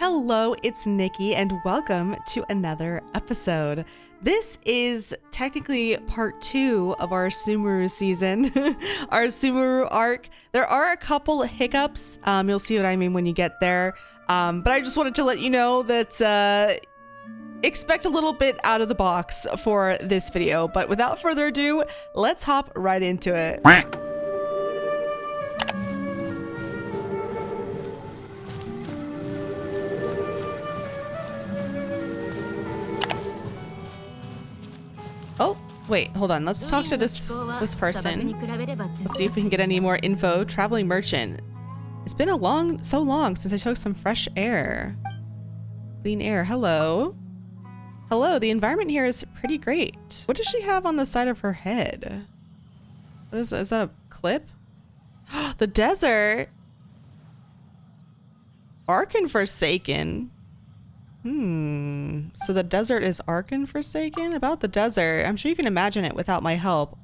Hello, it's Nikki, and welcome to another episode. This is technically part 2 of our Sumeru season, our Sumeru arc. There are a couple hiccups. You'll see what I mean when you get there. But I just wanted to let you know that expect a little bit out of the box for this video. But without further ado, let's hop right into it. Oh, wait, hold on. Let's talk to this person. Let's see if we can get any more info. Traveling merchant. It's been so long since I took some fresh air. Clean air. Hello. Hello, the environment here is pretty great. What does she have on the side of her head? Is that a clip? The desert. Ark and Forsaken. So the desert is Ark and Forsaken? About the desert, I'm sure you can imagine it without my help.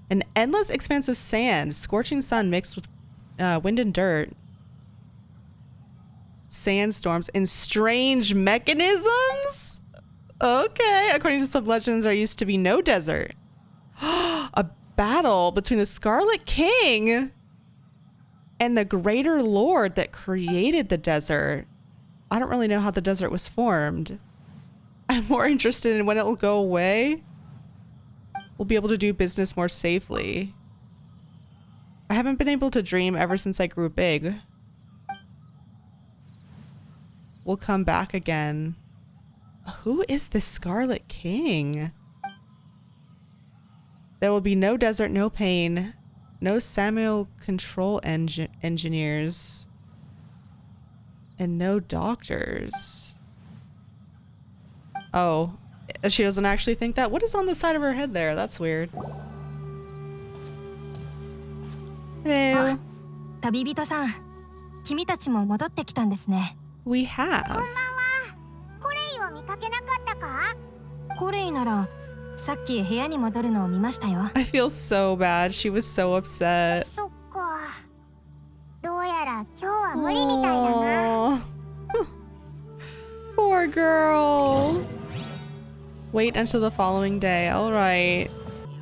An endless expanse of sand, scorching sun mixed with wind and dirt. Sandstorms and strange mechanisms? Okay, according to some legends, there used to be no desert. A battle between the Scarlet King and the Greater Lord that created the desert. I don't really know how the desert was formed. I'm more interested in when it will go away. We'll be able to do business more safely. I haven't been able to dream ever since I grew big. We'll come back again. Who is this Scarlet King? There will be no desert, no pain, no Samuel control engineers. And no doctors. Oh, she doesn't actually think that? What is on the side of her head there? That's weird. Hello. We have. I feel so bad. She was so upset. Oh. Poor girl. Wait until the following day. All right.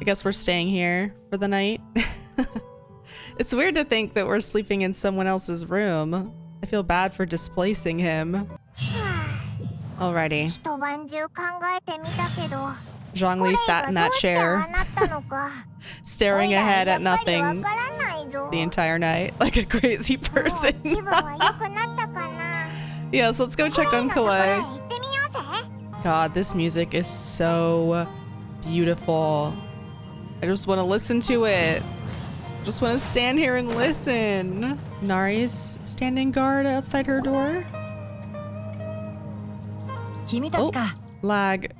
I guess we're staying here for the night. It's weird to think that we're sleeping in someone else's room. I feel bad for displacing him. Alrighty. Zhongli sat in that chair, staring ahead at nothing the entire night, like a crazy person. Yes, let's go check on collei. God, this music is so beautiful. I just want to listen to it. Just want to stand here and listen. Nari's standing guard outside her door. Oh, lag.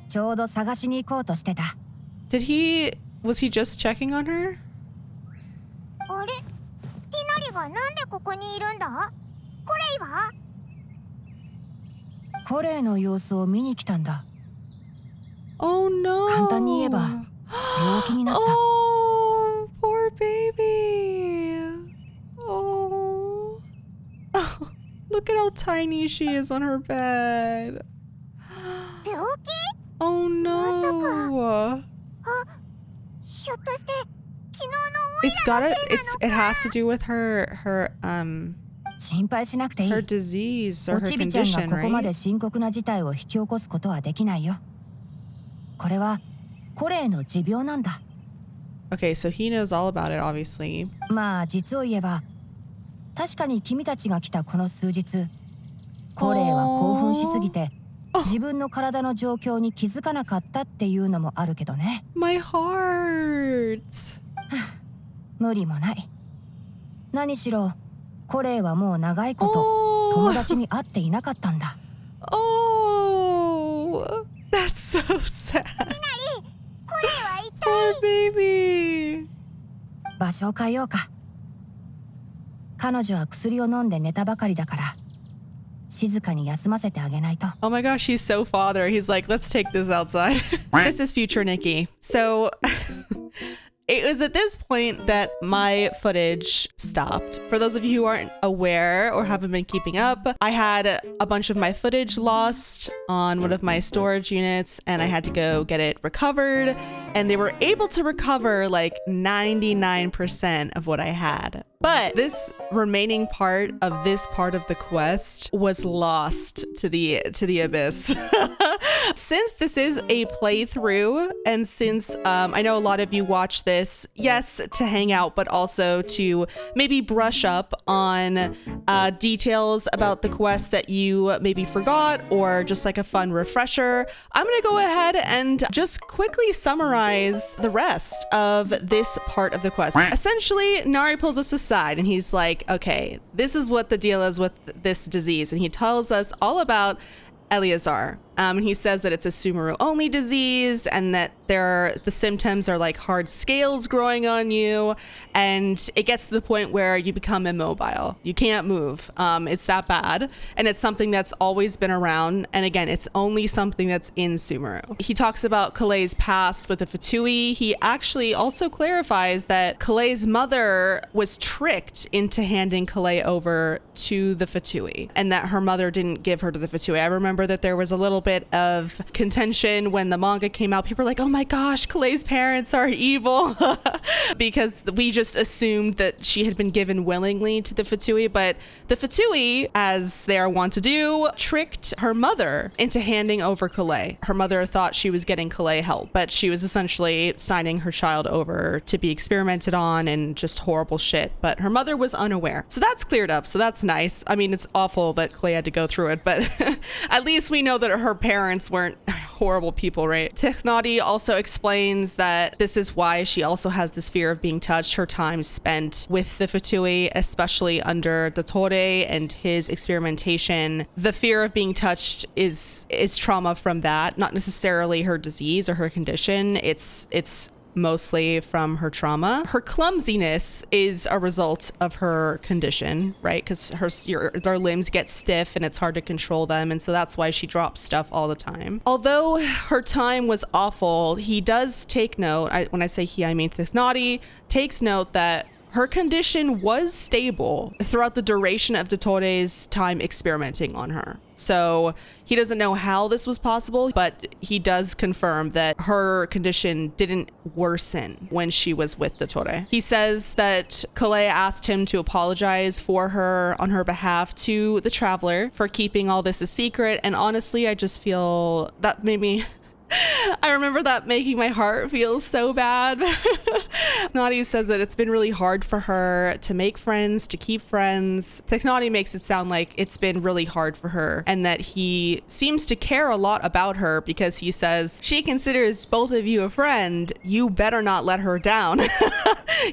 Was he just checking on her? Oh no. Oh, poor baby. Oh. Oh, look at how tiny she is on her bed. Oh no. It has to do with her disease or her condition, right? Okay, so he knows all about it, obviously. My heart. 無理もない。何しろ、コレイはもう長いこと友達に会っていなかったんだ。Oh, that's so sad. Poor baby. 場所を変えようか。彼女は薬を飲んで寝たばかりだから、静かに休ませてあげないと。Oh my gosh, he's so father. He's like, let's take this outside. This is future Nikki. So. it was at this point that my footage stopped. For those of you who aren't aware or haven't been keeping up, I had a bunch of my footage lost on one of my storage units, and I had to go get it recovered, and they were able to recover like 99% of what I had. But this remaining part of this part of the quest was lost to the abyss. Since this is a playthrough, and since I know a lot of you watch this, yes, to hang out, but also to maybe brush up on details about the quest that you maybe forgot, or just like a fun refresher, I'm gonna go ahead and just quickly summarize the rest of this part of the quest. Essentially, Nari pulls us aside and he's like, okay, this is what the deal is with this disease. And he tells us all about eleazar. And he says that it's a Sumeru only disease, and that the symptoms are like hard scales growing on you, and it gets to the point where you become immobile. You can't move. It's that bad, and it's something that's always been around. And again, it's only something that's in Sumeru. He talks about Collei's past with the Fatui. He actually also clarifies that Collei's mother was tricked into handing Collei over to the Fatui, and that her mother didn't give her to the Fatui. I remember that there was a little bit of contention when the manga came out. People were like, oh my gosh, Collei's parents are evil, because we just assumed that she had been given willingly to the Fatui. But the Fatui, as they are wont to do, tricked her mother into handing over Collei. Her mother thought she was getting Collei help, but she was essentially signing her child over to be experimented on and just horrible shit. But her mother was unaware. So that's cleared up. So that's nice. I mean, it's awful that Collei had to go through it, but at least we know that her parents weren't horrible people, right? Tighnari also explains that this is why she also has this fear of being touched. Her time spent with the Fatui, especially under Dottore and his experimentation. The fear of being touched is trauma from that, not necessarily her disease or her condition. It's mostly from her trauma. Her clumsiness is a result of her condition, right? Because her limbs get stiff and it's hard to control them, and so that's why she drops stuff all the time. Although her time was awful, he does take note, when I say he, I mean Tighnari, takes note that her condition was stable throughout the duration of Dottore's time experimenting on her. So he doesn't know how this was possible, but he does confirm that her condition didn't worsen when she was with Dottore. He says that Collei asked him to apologize for her on her behalf to the traveler for keeping all this a secret. And honestly, I just feel that made me... I remember that making my heart feel so bad. Tighnari says that it's been really hard for her to make friends, to keep friends. Tighnari makes it sound like it's been really hard for her, and that he seems to care a lot about her, because he says, she considers both of you a friend. You better not let her down.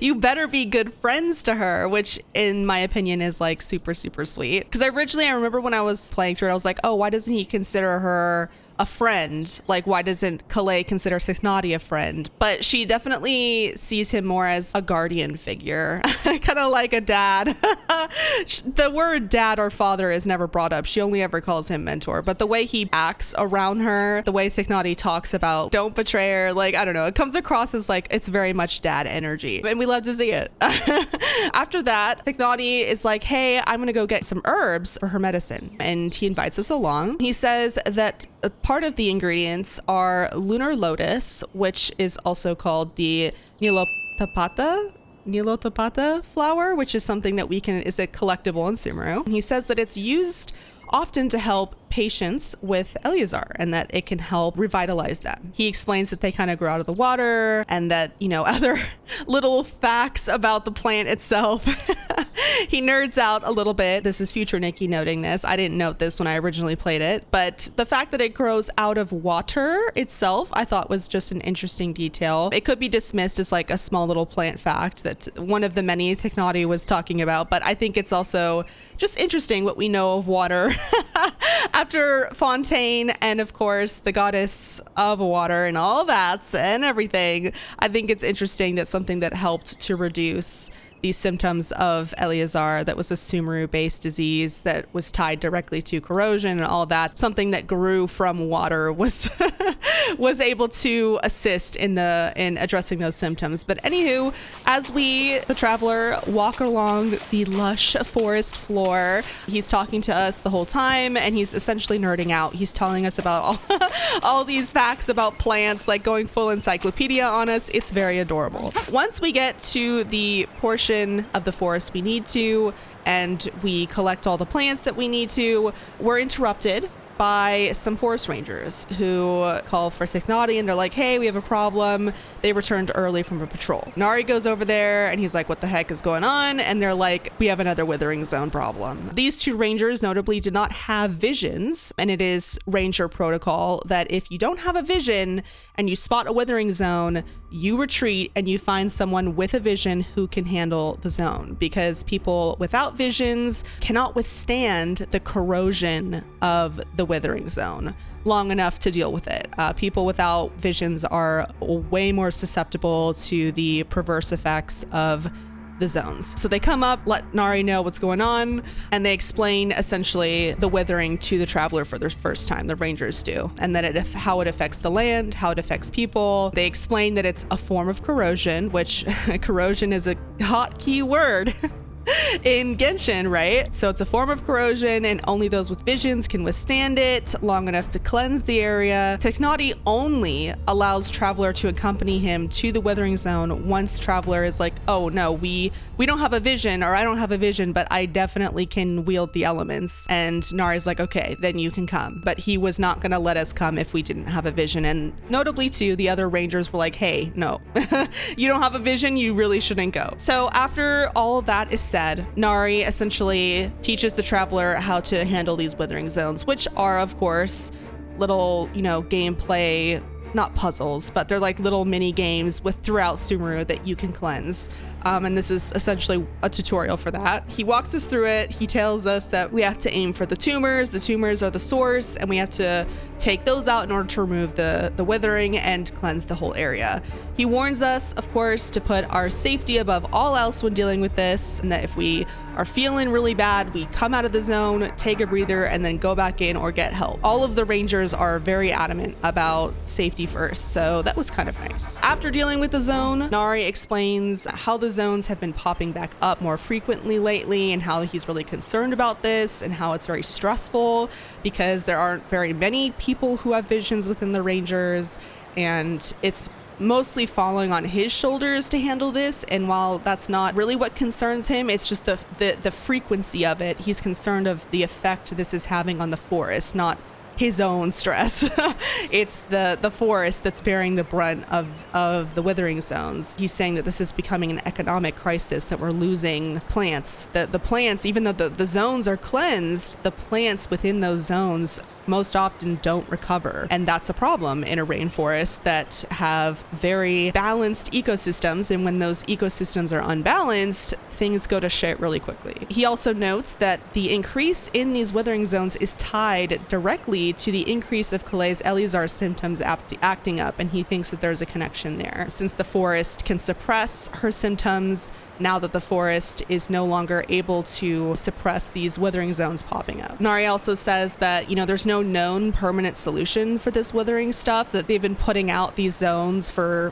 You better be good friends to her, which in my opinion is like super, super sweet. Because originally I remember when I was playing through it, I was like, oh, why doesn't he consider her a friend? Like, why doesn't Collei consider Tighnari a friend? But she definitely sees him more as a guardian figure, kind of like a dad. The word dad or father is never brought up. She only ever calls him mentor. But the way he acts around her, the way Tighnari talks about don't betray her, like, I don't know, it comes across as like it's very much dad energy, and we love to see it. After that, Tighnari is like, hey, I'm gonna go get some herbs for her medicine, and he invites us along. He says that part of the ingredients are lunar lotus, which is also called the Nilotapata flower, which is something that is a collectible in Sumeru. He says that it's used often to help patients with eleazar, and that it can help revitalize them. He explains that they kind of grow out of the water, and that, you know, other little facts about the plant itself. He nerds out a little bit. This is future Nikki noting this. I didn't note this when I originally played it, but the fact that it grows out of water itself, I thought was just an interesting detail. It could be dismissed as like a small little plant fact that one of the many Tighnari was talking about, but I think it's also just interesting what we know of water. After Fontaine and of course the goddess of water and all that and everything, I think it's interesting that something that helped to reduce these symptoms of eleazar, that was a Sumeru-based disease that was tied directly to corrosion and all that, something that grew from water was was able to assist in addressing those symptoms. But anywho, as the traveler, walk along the lush forest floor, he's talking to us the whole time, and he's essentially nerding out. He's telling us about all these facts about plants, like going full encyclopedia on us. It's very adorable. Once we get to the portion of the forest we need to, and we collect all the plants that we need to, we're interrupted by some forest rangers who call for tighnari, and they're like, hey, we have a problem. They returned early from a patrol. Nari goes over there and he's like, what the heck is going on? And they're like, we have another withering zone problem. These two rangers notably did not have visions, and it is ranger protocol that if you don't have a vision and you spot a withering zone, you retreat and you find someone with a vision who can handle the zone, because people without visions cannot withstand the corrosion of the withering zone long enough to deal with it. People without visions are way more susceptible to the perverse effects of the zones. So they come up, let Nari know what's going on, and they explain essentially the withering to the traveler for the first time. The rangers do, and that how it affects the land, how it affects people. They explain that it's a form of corrosion, which corrosion is a hot key word in Genshin, right? So it's a form of corrosion, and only those with visions can withstand it long enough to cleanse the area. Tighnari only allows traveler to accompany him to the withering zone once traveler is like, oh no, we don't have a vision, or I don't have a vision, but I definitely can wield the elements. And Nari's like, okay, then you can come. But he was not gonna let us come if we didn't have a vision. And notably too, the other rangers were like, hey, no, you don't have a vision, you really shouldn't go. So after all of that is said, Nari essentially teaches the traveler how to handle these withering zones, which are, of course, little, gameplay, not puzzles, but they're like little mini games throughout Sumeru that you can cleanse. And this is essentially a tutorial for that. He walks us through it. He tells us that we have to aim for the tumors. The tumors are the source, and we have to take those out in order to remove the withering and cleanse the whole area. He warns us, of course, to put our safety above all else when dealing with this, and that if we are feeling really bad, we come out of the zone, take a breather, and then go back in or get help. All of the rangers are very adamant about safety first, so that was kind of nice. After dealing with the zone, Nari explains how the zones have been popping back up more frequently lately, and how he's really concerned about this, and how it's very stressful because there aren't very many people who have visions within the rangers, and it's mostly falling on his shoulders to handle this. And while that's not really what concerns him, it's just the frequency of it. He's concerned of the effect this is having on the forest, not his own stress. It's the forest that's bearing the brunt of the withering zones. He's saying that this is becoming an economic crisis, that we're losing plants. The plants, even though the zones are cleansed, the plants within those zones most often don't recover. And that's a problem in a rainforest that have very balanced ecosystems. And when those ecosystems are unbalanced, things go to shit really quickly. He also notes that the increase in these withering zones is tied directly to the increase of Collei's eleazar symptoms acting up. And he thinks that there's a connection there. Since the forest can suppress her symptoms, now that the forest is no longer able to suppress these withering zones popping up. Nari also says that, there's no known permanent solution for this withering stuff, that they've been putting out these zones for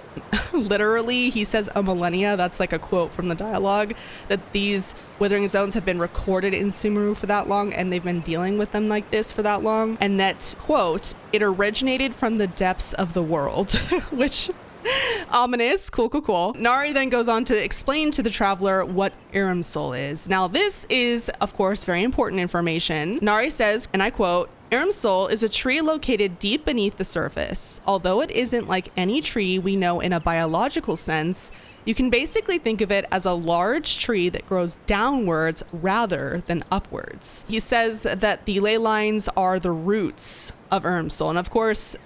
literally, he says, a millennia. That's like a quote from the dialogue, that these withering zones have been recorded in Sumeru for that long, and they've been dealing with them like this for that long. And that, quote, it originated from the depths of the world, which... ominous. Cool. Nari then goes on to explain to the traveler what irminsul is. Now, this is, of course, very important information. Nari says, and I quote, irminsul is a tree located deep beneath the surface. Although it isn't like any tree we know in a biological sense, you can basically think of it as a large tree that grows downwards rather than upwards. He says that the ley lines are the roots of irminsul. And of course,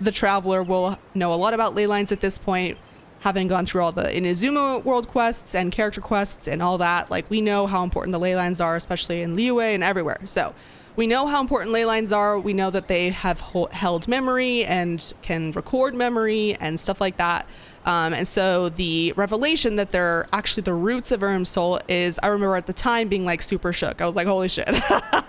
the traveler will know a lot about ley lines at this point, having gone through all the Inazuma world quests and character quests and all that. Like, we know how important the ley lines are, especially in Liyue and everywhere. So we know how important ley lines are. We know that they have held memory and can record memory and stuff like that. And so the revelation that they're actually the roots of irminsul is, I remember at the time being like super shook. I was like, holy shit.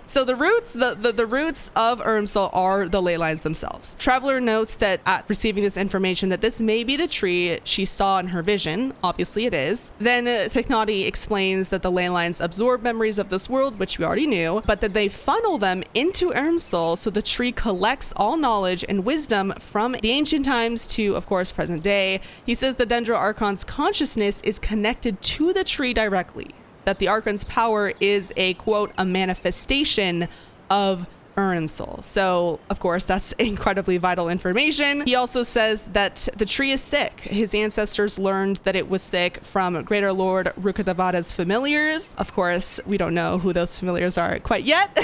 So the roots of Irminsul are the ley lines themselves. Traveler notes that at receiving this information that this may be the tree she saw in her vision. Obviously it is. Then tighnari explains that the ley lines absorb memories of this world, which we already knew, but that they funnel them into Irminsul so the tree collects all knowledge and wisdom from the ancient times to, of course, present day. He says the Dendro Archon's consciousness is connected to the tree directly, that the Archon's power is a, quote, a manifestation of Irminsul. So, of course, that's incredibly vital information. He also says that the tree is sick. His ancestors learned that it was sick from Greater Lord Rukkhadevata's familiars. Of course, we don't know who those familiars are quite yet.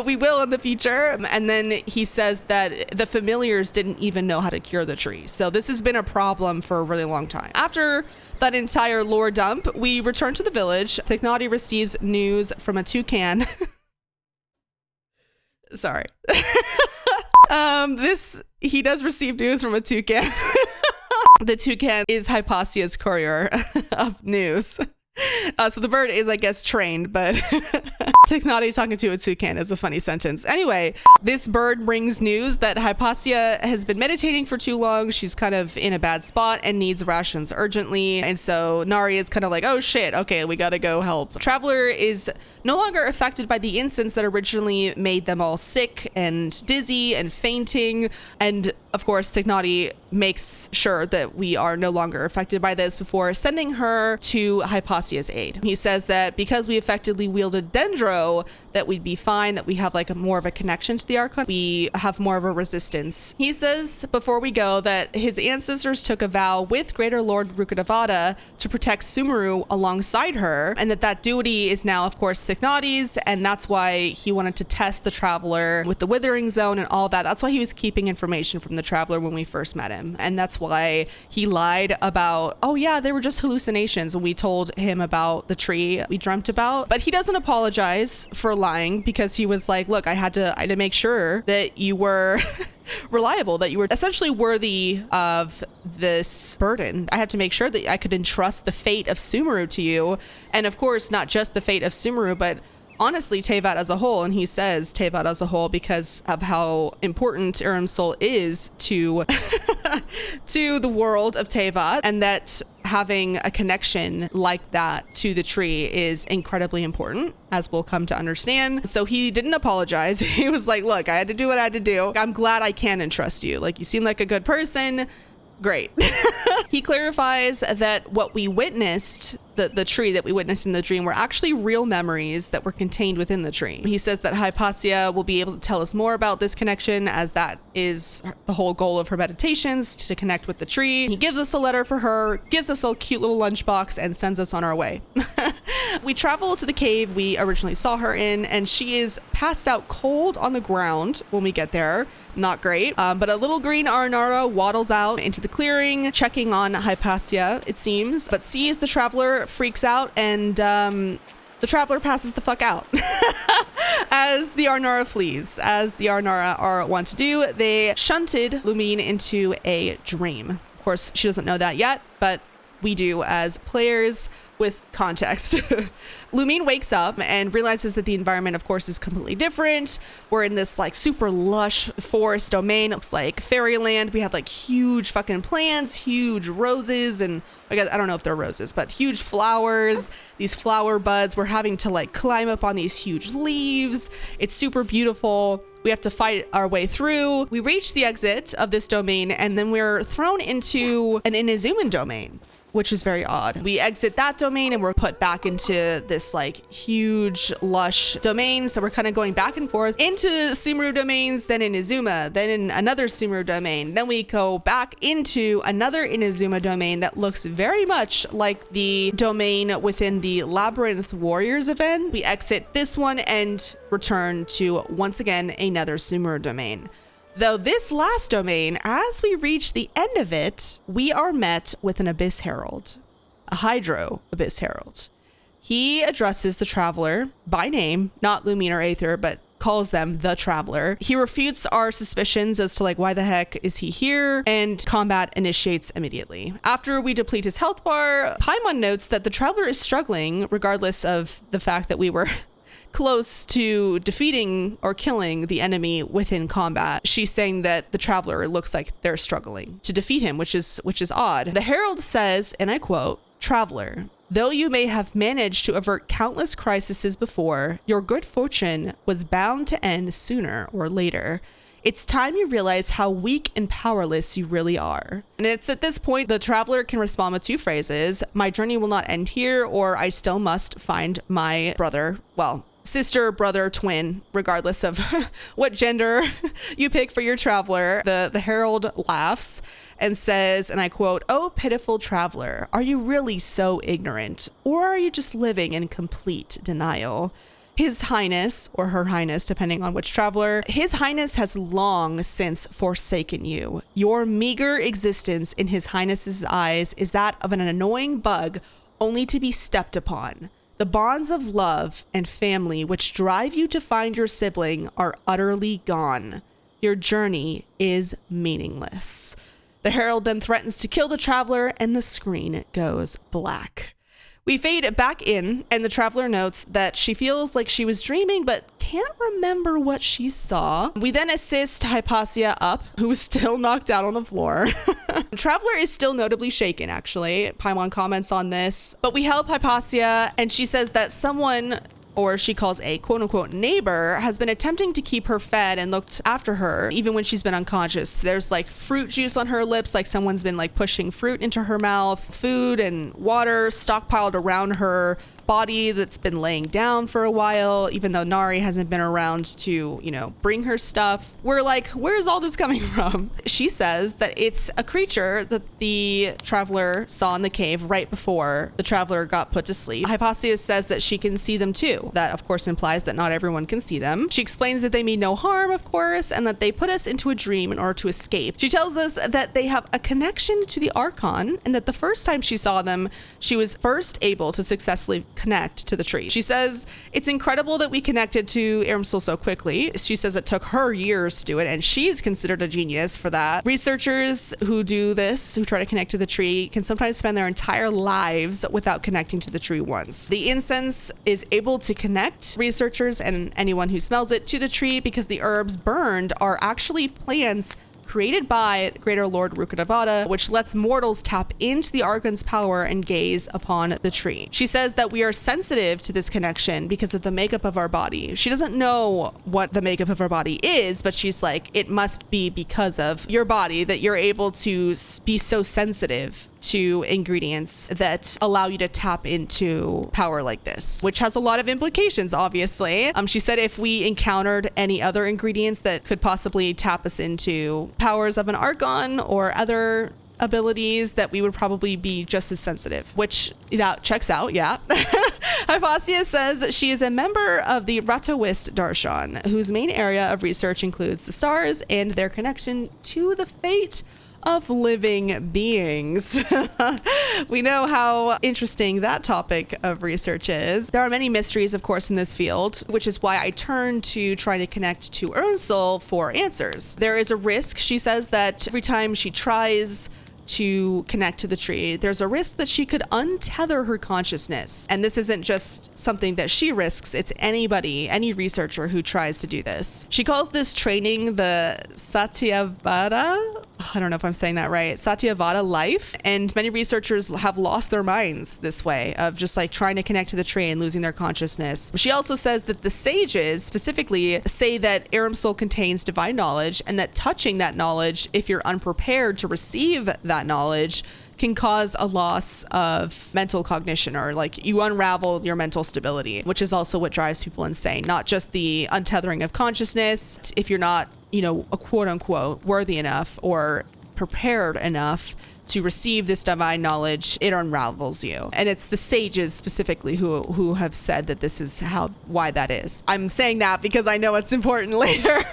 We will in the future. And then he says that the familiars didn't even know how to cure the tree. So this has been a problem for a really long time. After that entire lore dump, we return to the village. tighnari receives news from a toucan. Sorry. He does receive news from a toucan. The toucan is Hypasia's courier of news. So the bird is, I guess, trained, but tighnari talking to a toucan is a funny sentence. Anyway, this bird brings news that Hypasia has been meditating for too long. She's kind of in a bad spot and needs rations urgently. And so Nari is kind of like, oh shit, okay, we gotta go help. Traveler is no longer affected by the incense that originally made them all sick and dizzy and fainting. And of course, tighnari makes sure that we are no longer affected by this before sending her to Hypasia's aid. He says that because we effectively wielded Dendro, that we'd be fine, that we have like more of a connection to the Archon. We have more of a resistance. He says before we go that his ancestors took a vow with Greater Lord Rukkhadevata to protect Sumeru alongside her, and that duty is now, of course, tighnari's, and that's why he wanted to test the Traveler with the withering zone and all that. That's why he was keeping information from the Traveler when we first met him. And that's why he lied about, oh yeah, they were just hallucinations when we told him about the tree we dreamt about. But he doesn't apologize for lying because he was like, look, I had to make sure that you were reliable, that you were essentially worthy of this burden. I had to make sure that I could entrust the fate of Sumeru to you. And of course, not just the fate of Sumeru, but honestly, Teyvat as a whole. And he says Teyvat as a whole because of how important Irminsul is to to the world of Teyvat, and that having a connection like that to the tree is incredibly important, as we'll come to understand. So he didn't apologize. He was like, look, I had to do what I had to do. I'm glad I can entrust you. Like, you seem like a good person. Great. He clarifies that what we witnessed, the tree that we witnessed in the dream, were actually real memories that were contained within the tree. He says that Hypasia will be able to tell us more about this connection, as that is the whole goal of her meditations, to connect with the tree. He gives us a letter for her, gives us a cute little lunchbox, and sends us on our way. We travel to the cave we originally saw her in, and she is passed out cold on the ground when we get there. Not great. But a little green Arnara waddles out into the clearing, checking on Hypasia, it seems, but sees the Traveler, freaks out, and the Traveler passes the fuck out. As the Arnara flees, as the Arnara are wont to do, they shunted Lumine into a dream. Of course, she doesn't know that yet, but we do as players with context. Lumine wakes up and realizes that the environment, of course, is completely different. We're in this like super lush forest domain. It looks like fairyland. We have like huge fucking plants, huge roses, and I guess I don't know if they're roses, but huge flowers, these flower buds. We're having to like climb up on these huge leaves. It's super beautiful. We have to fight our way through. We reach the exit of this domain, and then we're thrown into an Inazuman domain, which is very odd. We exit that domain and we're put back into this like huge lush domain. So we're kind of going back and forth into Sumeru domains, then in Inazuma, then in another Sumeru domain. Then we go back into another Inazuma domain that looks very much like the domain within the Labyrinth Warriors event. We exit this one and return to, once again, another Sumeru domain. Though this last domain, as we reach the end of it, we are met with an Abyss Herald, a Hydro Abyss Herald. He addresses the Traveler by name, not Lumine or Aether, but calls them the Traveler. He refutes our suspicions as to like, why the heck is he here? And combat initiates immediately. After we deplete his health bar, Paimon notes that the Traveler is struggling, regardless of the fact that we were close to defeating or killing the enemy within combat. She's saying that the traveler looks like they're struggling to defeat him, which is odd. The herald says, and I quote, "Traveler, though you may have managed to avert countless crises before, your good fortune was bound to end sooner or later. It's time you realize how weak and powerless you really are." And it's at this point the traveler can respond with two phrases: "My journey will not end here," or "I still must find my brother." Well, sister, brother, twin, regardless of what gender you pick for your traveler. The herald laughs and says, and I quote, "Oh, pitiful traveler, are you really so ignorant? Or are you just living in complete denial? His Highness," or Her Highness, depending on which traveler, "His Highness has long since forsaken you. Your meager existence in His Highness's eyes is that of an annoying bug only to be stepped upon. The bonds of love and family which drive you to find your sibling are utterly gone. Your journey is meaningless." The herald then threatens to kill the traveler, and the screen goes black. We fade back in, and the traveler notes that she feels like she was dreaming but can't remember what she saw. We then assist Hypasia up, who is still knocked out on the floor. The traveler is still notably shaken, actually. Paimon comments on this, but we help Hypasia, and she says that someone, or she calls a quote-unquote neighbor, has been attempting to keep her fed and looked after her even when she's been unconscious. There's like fruit juice on her lips, like someone's been like pushing fruit into her mouth, food and water stockpiled around her body that's been laying down for a while, even though Nari hasn't been around to, bring her stuff. We're like, where's all this coming from? She says that it's a creature that the traveler saw in the cave right before the traveler got put to sleep. Hypasia says that she can see them too. That of course implies that not everyone can see them. She explains that they mean no harm, of course, and that they put us into a dream in order to escape. She tells us that they have a connection to the Archon, and that the first time she saw them, she was first able to successfully connect to the tree. She says it's incredible that we connected to Irminsul so quickly. She says it took her years to do it, and she's considered a genius for that. Researchers who do this, who try to connect to the tree, can sometimes spend their entire lives without connecting to the tree once. The incense is able to connect researchers and anyone who smells it to the tree because the herbs burned are actually plants created by Greater Lord Rukkhadevata, which lets mortals tap into the Archon's power and gaze upon the tree. She says that we are sensitive to this connection because of the makeup of our body. She doesn't know what the makeup of our body is, but she's like, it must be because of your body that you're able to be so sensitive to ingredients that allow you to tap into power like this, which has a lot of implications, obviously. She said if we encountered any other ingredients that could possibly tap us into powers of an Archon or other abilities, that we would probably be just as sensitive, which that checks out, yeah. Hypasia says she is a member of the Ratawist Darshan, whose main area of research includes the stars and their connection to the fate of living beings. We know how interesting that topic of research is. There are many mysteries, of course, in this field, which is why I turn to trying to connect to Irminsul for answers. There is a risk, she says, that every time she tries to connect to the tree, there's a risk that she could untether her consciousness. And this isn't just something that she risks, it's anybody, any researcher who tries to do this. She calls this training the Satyavada, I don't know if I'm saying that right, Satyavada life. And many researchers have lost their minds this way of just like trying to connect to the tree and losing their consciousness. She also says that the sages specifically say that Irminsul contains divine knowledge, and that touching that knowledge, if you're unprepared to receive that knowledge, can cause a loss of mental cognition, or like you unravel your mental stability, which is also what drives people insane. Not just the untethering of consciousness. If you're not, a quote unquote worthy enough or prepared enough to receive this divine knowledge, it unravels you. And it's the sages specifically who have said that this is why that is. I'm saying that because I know it's important later.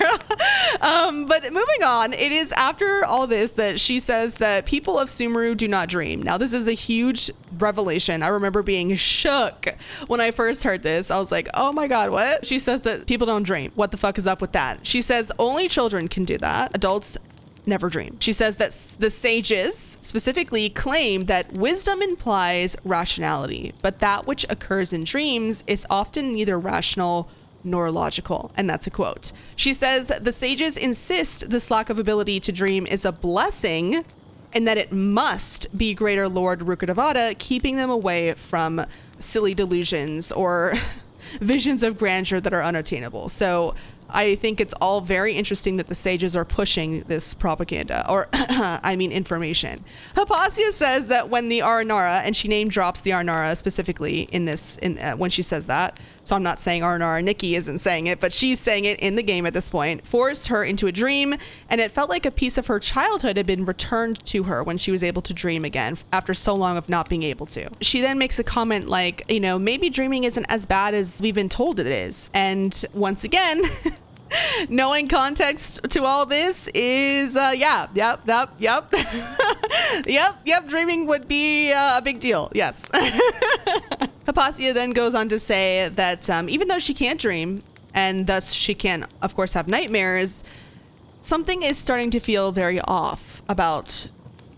But moving on, it is after all this that she says that people of Sumeru do not dream. Now, this is a huge revelation. I remember being shook when I first heard this. I was like, oh my God, what? She says that people don't dream. What the fuck is up with that? She says only children can do that. Adults never dream. She says that the sages specifically claim that wisdom implies rationality, but that which occurs in dreams is often neither rational nor logical. And that's a quote. She says the sages insist this lack of ability to dream is a blessing and that it must be Greater Lord Rukkhadevata keeping them away from silly delusions or visions of grandeur that are unattainable. So I think it's all very interesting that the sages are pushing this propaganda, or I mean information. Haypasia says that when the Aranara, and she name drops the Aranara specifically in this, when she says that, so I'm not saying Aranara, Nikki isn't saying it, but she's saying it in the game at this point, forced her into a dream, and it felt like a piece of her childhood had been returned to her when she was able to dream again after so long of not being able to. She then makes a comment like, you know, maybe dreaming isn't as bad as we've been told it is. And once again, knowing context to all this is, yep, dreaming would be a big deal, yes. Haypasia then goes on to say that even though she can't dream, and thus she can, of course, have nightmares, something is starting to feel very off about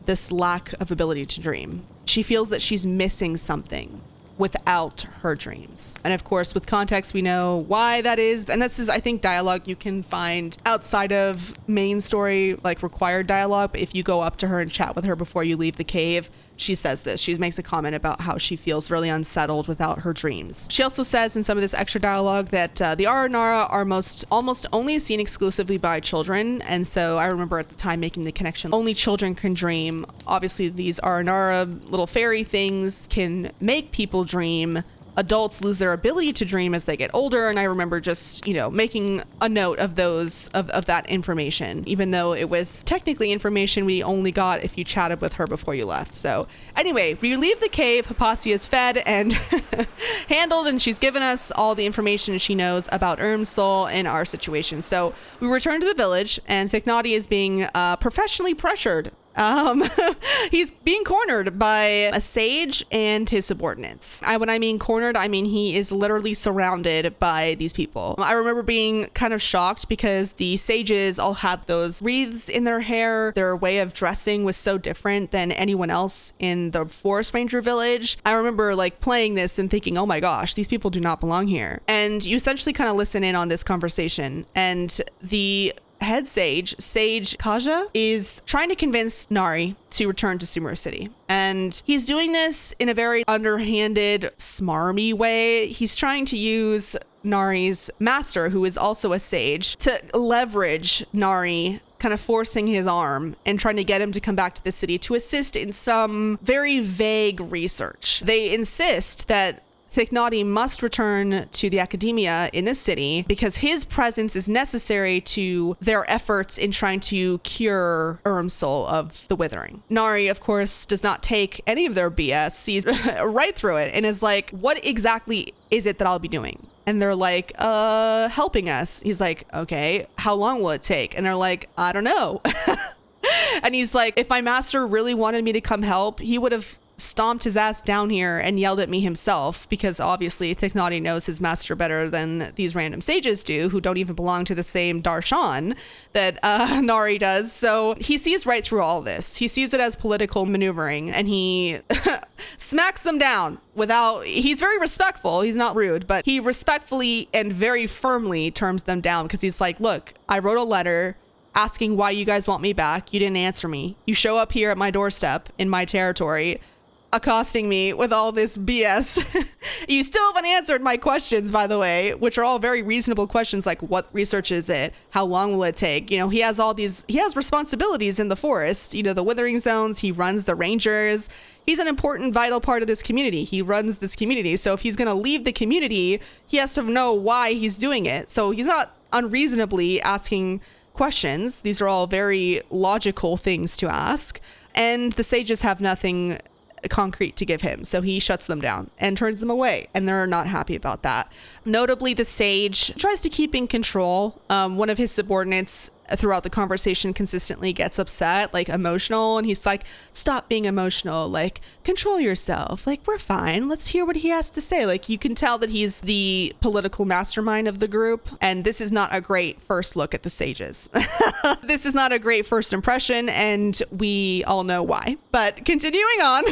this lack of ability to dream. She feels that she's missing something without her dreams. And of course, with context, we know why that is. And this is, I think, dialogue you can find outside of main story, like required dialogue. But if you go up to her and chat with her before you leave the cave, she says this. She makes a comment about how she feels really unsettled without her dreams. She also says in some of this extra dialogue that the Aranara are almost only seen exclusively by children. And so I remember at the time making the connection, only children can dream. Obviously, these Aranara little fairy things can make people dream. Adults lose their ability to dream as they get older, and I remember just, you know, making a note of those of that information, even though it was technically information we only got if you chatted with her before you left. So anyway, we leave the cave. Haypasia is fed and handled, and she's given us all the information she knows about Irminsul and our situation. So we return to the village, and Tighnari is being professionally pressured. He's being cornered by a sage and his subordinates. When I mean cornered, I mean he is literally surrounded by these people. I remember being kind of shocked because the sages all had those wreaths in their hair. Their way of dressing was so different than anyone else in the forest ranger village. I remember like playing this and thinking, oh my gosh, these people do not belong here. And you essentially kind of listen in on this conversation, and the head Sage Kaja, is trying to convince Nari to return to Sumeru City. And he's doing this in a very underhanded, smarmy way. He's trying to use Nari's master, who is also a sage, to leverage Nari, kind of forcing his arm and trying to get him to come back to the city to assist in some very vague research. They insist that Tighnari must return to the academia in this city because his presence is necessary to their efforts in trying to cure Irminsul of the withering. Nari, of course, does not take any of their BS, sees right through it, and is like, what exactly is it that I'll be doing? And they're like, helping us. He's like, okay, how long will it take? And they're like, I don't know. And he's like, if my master really wanted me to come help, he would have stomped his ass down here and yelled at me himself, because obviously Tighnari knows his master better than these random sages do, who don't even belong to the same darshan that Nari does. So he sees right through all this. He sees it as political maneuvering, and he smacks them down he's very respectful. He's not rude, but he respectfully and very firmly turns them down, because he's like, look, I wrote a letter asking why you guys want me back. You didn't answer me. You show up here at my doorstep in my territory, accosting me with all this BS. You still haven't answered my questions, by the way, which are all very reasonable questions, like what research is it? How long will it take? You know, he has responsibilities in the forest, you know, the withering zones. He runs the rangers. He's an important, vital part of this community. He runs this community. So if he's going to leave the community, he has to know why he's doing it. So he's not unreasonably asking questions. These are all very logical things to ask. And the sages have nothing concrete to give him, so he shuts them down and turns them away, and they're not happy about that. Notably, the sage tries to keep in control. One of his subordinates throughout the conversation consistently gets upset, like emotional, and he's like, stop being emotional, like control yourself, like we're fine, let's hear what he has to say. Like you can tell that he's the political mastermind of the group, and this is not a great first look at the sages. This is not a great first impression, and we all know why. But continuing on,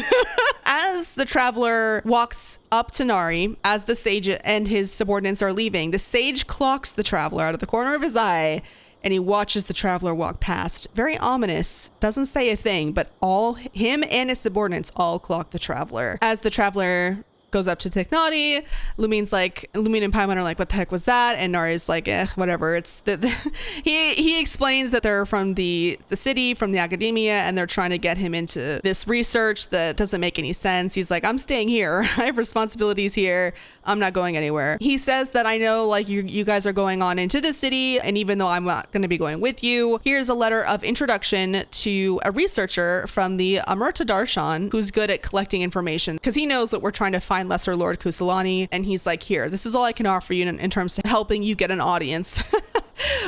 as the traveler walks up to Nari, as the sage and his subordinates are leaving, the sage clocks the traveler out of the corner of his eye, and he watches the traveler walk past. Very ominous, doesn't say a thing, but all him and his subordinates all clock the traveler. As the traveler goes up to tighnari, Lumine and Paimon are like, what the heck was that? And Nari's like, whatever. It's he explains that they're from the city, from the academia, and they're trying to get him into this research that doesn't make any sense. He's like, I'm staying here. I have responsibilities here. I'm not going anywhere. He says that I know like you guys are going on into the city, and even though I'm not going to be going with you, here's a letter of introduction to a researcher from the Amurta Darshan who's good at collecting information, because he knows that we're trying to find Lesser Lord Kusalani, and he's like, here, this is all I can offer you in terms of helping you get an audience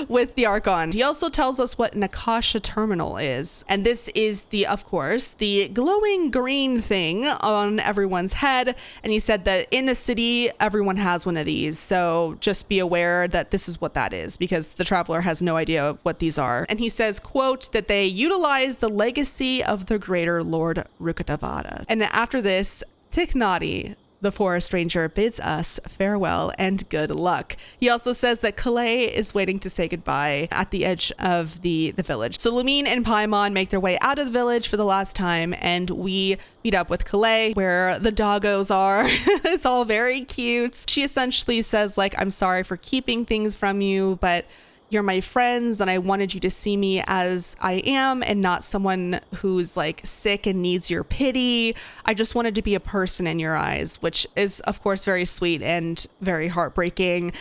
with the Archon. He also tells us what an akasha terminal is, and this is of course the glowing green thing on everyone's head, and he said that in the city everyone has one of these, so just be aware that this is what that is, because the traveler has no idea what these are. And he says, quote, that they utilize the legacy of the greater Lord Rukkhadevata. And after this, tighnari, the forest ranger, bids us farewell and good luck. He also says that collei is waiting to say goodbye at the edge of the village. So Lumine and Paimon make their way out of the village for the last time, and we meet up with collei where the doggos are. It's all very cute. She essentially says like, I'm sorry for keeping things from you, but you're my friends, and I wanted you to see me as I am and not someone who's like sick and needs your pity. I just wanted to be a person in your eyes, which is of course very sweet and very heartbreaking.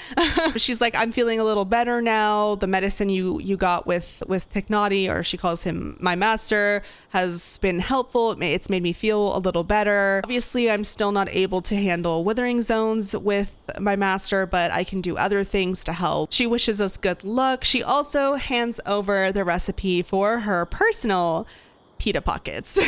She's like, I'm feeling a little better now. The medicine you got with tighnari, or she calls him my master, has been helpful. It's made me feel a little better. Obviously, I'm still not able to handle withering zones with my master, but I can do other things to help. She wishes us good luck. She also hands over the recipe for her personal pita pockets,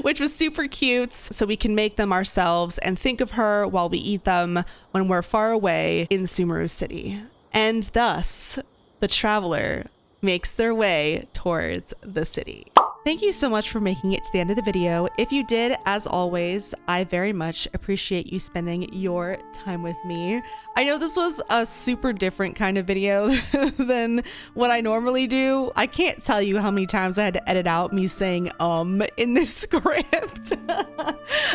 which was super cute, so we can make them ourselves and think of her while we eat them when we're far away in Sumeru City. And thus, the traveler makes their way towards the city. Thank you so much for making it to the end of the video. If you did, as always, I very much appreciate you spending your time with me. I know this was a super different kind of video than what I normally do. I can't tell you how many times I had to edit out me saying in this script.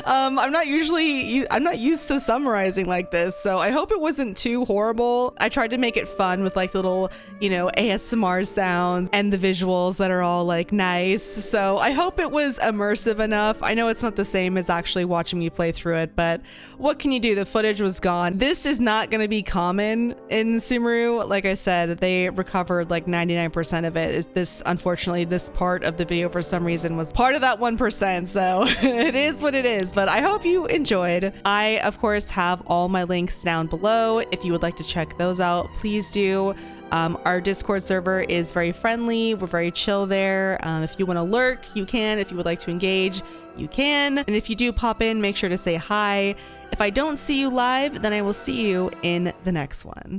I'm not used to summarizing like this, so I hope it wasn't too horrible. I tried to make it fun with like little, ASMR sounds and the visuals that are all like nice. So I hope it was immersive enough. I know it's not the same as actually watching me play through it, but what can you do? The footage was gone. This is not going to be common in Sumeru. Like I said, they recovered like 99% of it. Unfortunately, this part of the video for some reason was part of that 1%. So it is what it is, but I hope you enjoyed. I, of course, have all my links down below. If you would like to check those out, please do. Our Discord server is very friendly. We're very chill there. If you want to lurk, you can. If you would like to engage, you can. And if you do pop in, make sure to say hi. If I don't see you live, then I will see you in the next one.